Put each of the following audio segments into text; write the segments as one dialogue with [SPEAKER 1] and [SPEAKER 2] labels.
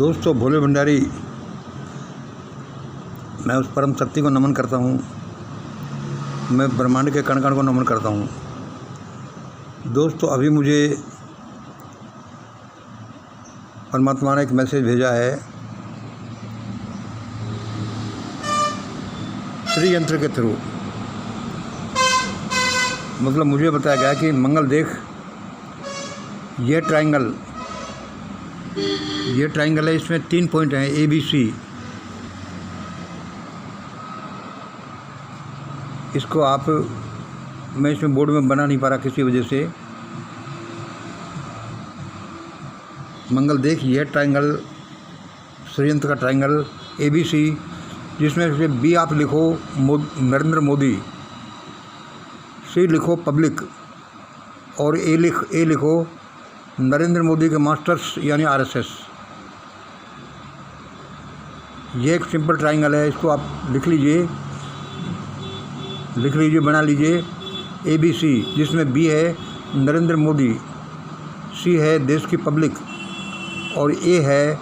[SPEAKER 1] दोस्तों, भोले भंडारी, मैं उस परम शक्ति को नमन करता हूँ। मैं ब्रह्मांड के कण कण को नमन करता हूँ। दोस्तों, अभी मुझे परमात्मा ने एक मैसेज भेजा है श्री यंत्र के थ्रू। मतलब मुझे बताया गया कि मंगल देख, ये ट्राइंगल है, इसमें 3 पॉइंट हैं ABC। इसको मैं इसमें बोर्ड में बना नहीं पा रहा किसी वजह से। मंगल देख, यह ट्राइंगल, षड्यंत्र का ट्राइंगल ABC, जिसमें से B आप लिखो नरेंद्र मोदी, C लिखो पब्लिक, और A लिखो नरेंद्र मोदी के मास्टर्स यानी RSS। ये एक सिंपल ट्राइंगल है, इसको आप लिख लीजिए, बना लीजिए। ABC, जिसमें B है नरेंद्र मोदी, C है देश की पब्लिक, और A है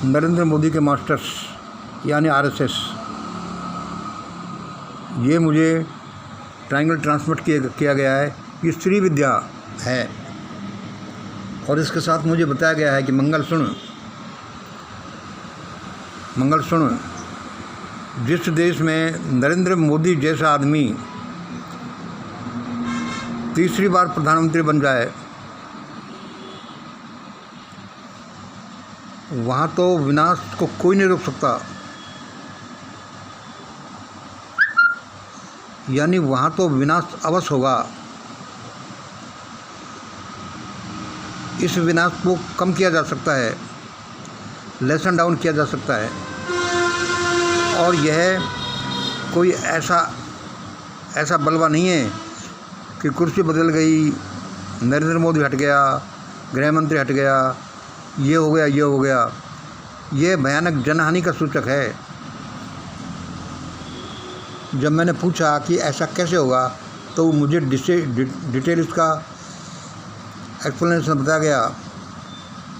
[SPEAKER 1] नरेंद्र मोदी के मास्टर्स यानी RSS। ये मुझे ट्राइंगल ट्रांसमिट किया गया है। ये श्री विद्या है, और इसके साथ मुझे बताया गया है कि मंगल सुन, जिस देश में नरेंद्र मोदी जैसा आदमी तीसरी बार प्रधानमंत्री बन जाए, वहाँ तो विनाश को कोई नहीं रोक सकता। यानी वहाँ तो विनाश अवश्य होगा। इस विनाश को कम किया जा सकता है, लेसन डाउन किया जा सकता है। और यह कोई ऐसा बलवा नहीं है कि कुर्सी बदल गई, नरेंद्र मोदी हट गया, गृह मंत्री हट गया, ये हो गया। ये भयानक जनहानि का सूचक है। जब मैंने पूछा कि ऐसा कैसे होगा, तो मुझे डिटेल इसका एक्सप्लेनेशन बताया गया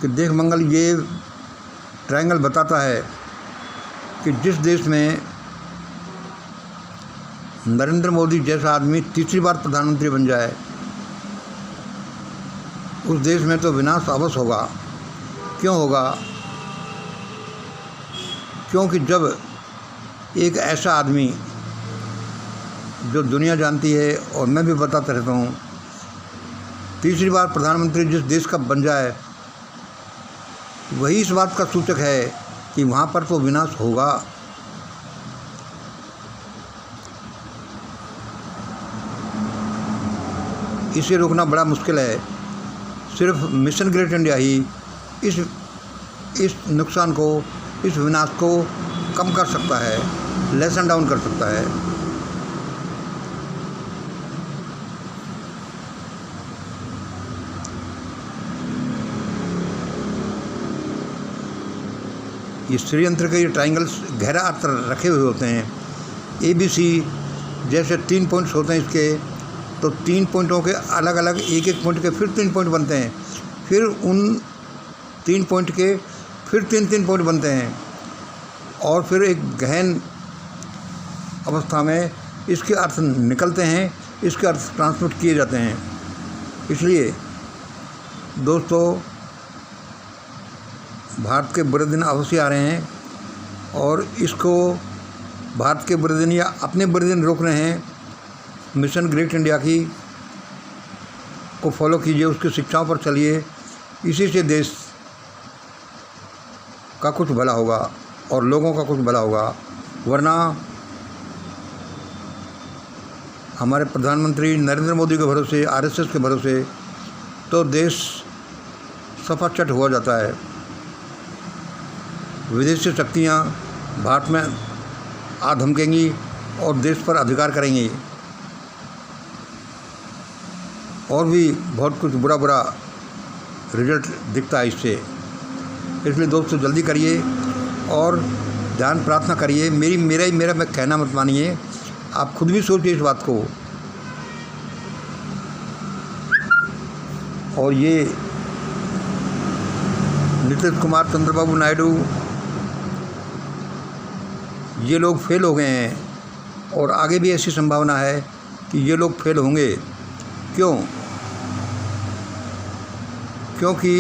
[SPEAKER 1] कि देख मंगल, ये ट्रायंगल बताता है कि जिस देश में नरेंद्र मोदी जैसा आदमी तीसरी बार प्रधानमंत्री बन जाए, उस देश में तो विनाश अवश्य होगा। क्यों होगा? क्योंकि जब एक ऐसा आदमी, जो दुनिया जानती है और मैं भी बताता रहता हूँ, तीसरी बार प्रधानमंत्री जिस देश का बन जाए, वही इस बात का सूचक है कि वहाँ पर तो विनाश होगा। इसे रोकना बड़ा मुश्किल है। सिर्फ मिशन ग्रेट इंडिया ही इस नुकसान को, इस विनाश को कम कर सकता है, लेसन डाउन कर सकता है। ये षड्यंत्र के ये ट्राइंगल्स गहरा अर्थ रखे हुए होते हैं। ABC जैसे 3 पॉइंट्स होते हैं इसके, तो 3 पॉइंटों के अलग अलग एक पॉइंट के फिर 3 पॉइंट बनते हैं, फिर उन 3 पॉइंट के फिर 3 पॉइंट बनते हैं, और फिर एक गहन अवस्था में इसके अर्थ निकलते हैं, इसके अर्थ ट्रांसमिट किए जाते हैं। इसलिए दोस्तों, भारत के बुरे दिन अवश्य आ रहे हैं, और इसको भारत के बुरे दिन या अपने बुरे दिन रोक रहे हैं। मिशन ग्रेट इंडिया को फॉलो कीजिए, उसकी शिक्षाओं पर चलिए। इसी से देश का कुछ भला होगा और लोगों का कुछ भला होगा। वरना हमारे प्रधानमंत्री नरेंद्र मोदी के भरोसे, RSS के भरोसे तो देश सफाचट हो जाता है। विदेशी शक्तियाँ भारत में आ धमकेंगी और देश पर अधिकार करेंगी, और भी बहुत कुछ बुरा रिजल्ट दिखता है इससे। इसलिए दोस्तों, जल्दी करिए और ध्यान प्रार्थना करिए। मेरा मैं कहना मत मानिए, आप खुद भी सोचिए इस बात को। और ये नीतीश कुमार, चंद्रबाबू नायडू, ये लोग फेल हो गए हैं और आगे भी ऐसी संभावना है कि ये लोग फेल होंगे। क्यों? क्योंकि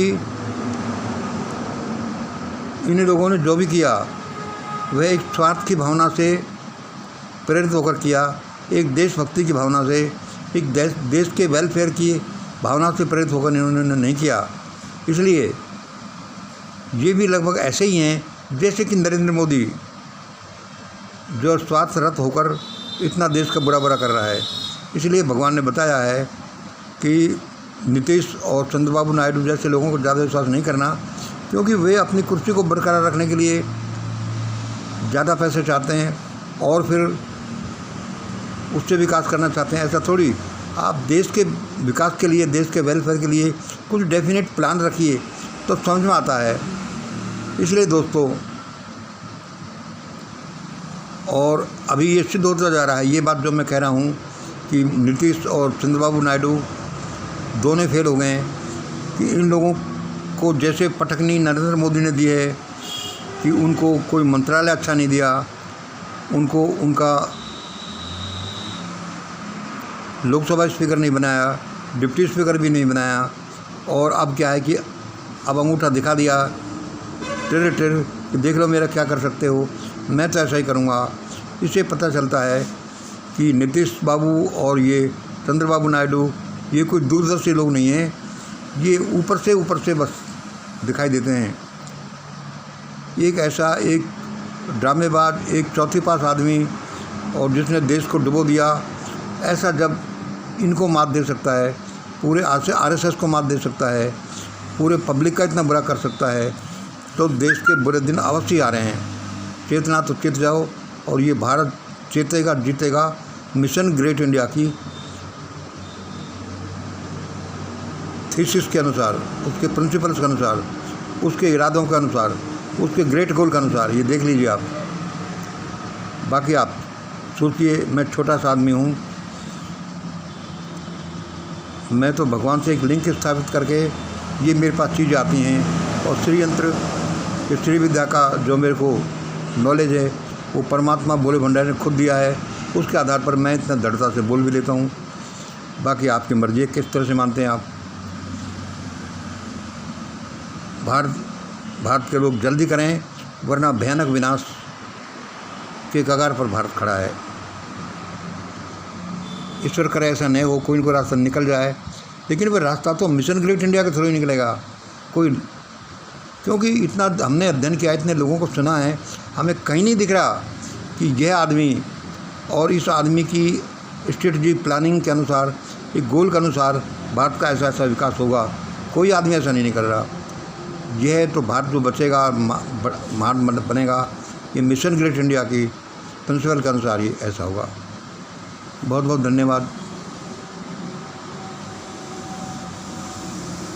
[SPEAKER 1] इन लोगों ने जो भी किया वह एक स्वार्थ की भावना से प्रेरित होकर किया, एक देशभक्ति की भावना से, एक देश के वेलफेयर की भावना से प्रेरित होकर इन्होंने नहीं किया। इसलिए ये भी लगभग ऐसे ही हैं जैसे कि नरेंद्र मोदी, जो स्वार्थरत होकर इतना देश का बुरा कर रहा है। इसलिए भगवान ने बताया है कि नीतीश और चंद्रबाबू नायडू जैसे लोगों को ज़्यादा विश्वास नहीं करना, क्योंकि वे अपनी कुर्सी को बरकरार रखने के लिए ज़्यादा पैसे चाहते हैं और फिर उससे विकास करना चाहते हैं। ऐसा थोड़ी, आप देश के विकास के लिए, देश के वेलफेयर के लिए कुछ डेफिनेट प्लान रखिए तो समझ में आता है। इसलिए दोस्तों, और अभी ये सिद्ध होता जा रहा है, ये बात जो मैं कह रहा हूँ कि नीतीश और चंद्रबाबू नायडू दोनों फेल हो गए हैं कि इन लोगों को जैसे पटकनी नरेंद्र मोदी ने दी है कि उनको कोई मंत्रालय अच्छा नहीं दिया, उनको उनका लोकसभा स्पीकर नहीं बनाया, डिप्टी स्पीकर भी नहीं बनाया, और अब क्या है कि अब अंगूठा दिखा दिया टेढ़े टेढ़े कि देख लो मेरा क्या कर सकते हो, मैं तो ऐसा ही करूँगा। इससे पता चलता है कि नीतीश बाबू और ये चंद्रबाबू नायडू ये कोई दूरदर्शी लोग नहीं हैं, ये ऊपर से बस दिखाई देते हैं। एक ऐसा एक ड्रामेबाज, एक चौथी पास आदमी और जिसने देश को डुबो दिया, ऐसा जब इनको मात दे सकता है, पूरे आरएसएस को मात दे सकता है, पूरे पब्लिक का इतना बुरा कर सकता है, तो देश के बुरे दिन अवश्य आ रहे हैं। चेतना तो चेत जाओ, और ये भारत चेतेगा, जीतेगा। मिशन ग्रेट इंडिया की थीसिस के अनुसार, उसके प्रिंसिपल्स के अनुसार, उसके इरादों के अनुसार, उसके ग्रेट गोल के अनुसार, ये देख लीजिए आप। बाकी आप सोचिए, मैं छोटा सा आदमी हूँ, मैं तो भगवान से एक लिंक स्थापित करके ये मेरे पास चीज़ आती हैं, और श्री यंत्र, श्री विद्या का जो मेरे को नॉलेज है वो परमात्मा भोले भंडारी ने खुद दिया है। उसके आधार पर मैं इतना दृढ़ता से बोल भी लेता हूँ। बाकी आपकी मर्ज़ी है किस तरह से मानते हैं आप। भारत के लोग जल्दी करें, वरना भयानक विनाश के कगार पर भारत खड़ा है। ईश्वर करे ऐसा नहीं हो, कोई ना कोई रास्ता निकल जाए, लेकिन वह रास्ता तो मिशन ग्रेट इंडिया के थ्रू ही निकलेगा कोई, क्योंकि इतना हमने अध्ययन किया, इतने लोगों को सुना है, हमें कहीं नहीं दिख रहा कि यह आदमी और इस आदमी की स्ट्रेटजी प्लानिंग के अनुसार, एक गोल के अनुसार भारत का ऐसा विकास होगा। कोई आदमी ऐसा नहीं कर रहा। यह है तो भारत जो बचेगा, महान बनेगा, ये मिशन ग्रेट इंडिया की प्रिंसिपल के अनुसार ही ऐसा होगा। बहुत बहुत धन्यवाद।